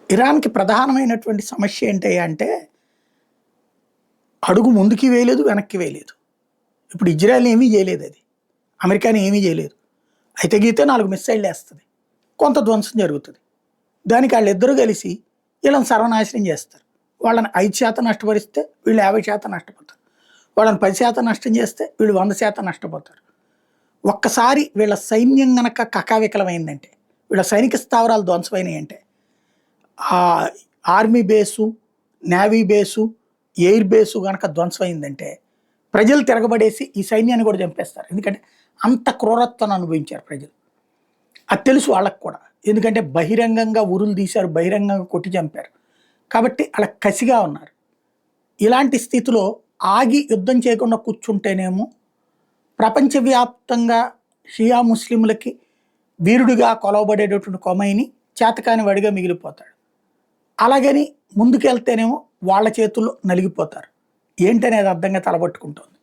ఇరాన్‌కి ప్రధానమైనటువంటి సమస్య ఏంటి అంటే, అడుగు ముందుకి వేయలేదు, వెనక్కి వేయలేదు. ఇప్పుడు ఇజ్రాయెల్‌ని ఏమీ చేయలేదది. అమెరికాని ఏమీ చేయలేదు. అయితే గీతే 4 మిస్సైల్‌లేస్తది. కొంత ధ్వంసం జరుగుతది. దానికి ఆళ్ళిద్దరూ కలిసి ఈళ్ళని సర్వనాశనం చేస్తారు. వాళ్ళని 5% నష్టపరిస్తే వీళ్ళు 50% నష్టపోతారు. వాళ్ళని 10% నష్టం చేస్తే వీళ్ళు 100% నష్టపోతారు. ఒక్కసారి వీళ్ళ సైన్యం గనక కకావికలమైందంటే, వీళ్ళ సైనిక స్థావరాలు ధ్వంసమైనయంటే army base, navy base, air base గనక ధ్వంసమైందంటే, ప్రజలు తిరగబడేసి ఈ సైన్యాన్ని కూడా చంపేస్తారు. ఎందుకంటే అంత క్రూరత్వాన్ని అనుభవించారు ప్రజలు. అది తెలుసు వాళ్ళకి కూడా. ఎందుకంటే బహిరంగంగా ఉరులు తీశారు, బహిరంగంగా కొట్టి చంపారు. కాబట్టి ఆళ్ళ కసిగా ఉన్నారు. ఇలాంటి స్థితిలో ఆగి యుద్ధం చేయకుండా కూర్చుంటేనేమో ప్రపంచవ్యాప్తంగా షియా ముస్లింలకి వీరుడిగా కొలవబడేటటువంటి కొమైని చేతకాని వాడిగా మిగిలిపోతాడు. అలాగని ముందుకెళ్తేనేమో వాళ్ళ చేతుల్లో నలిగిపోతారు. ఏంటనేది అర్థంగా తలబట్టుకుంటోంది.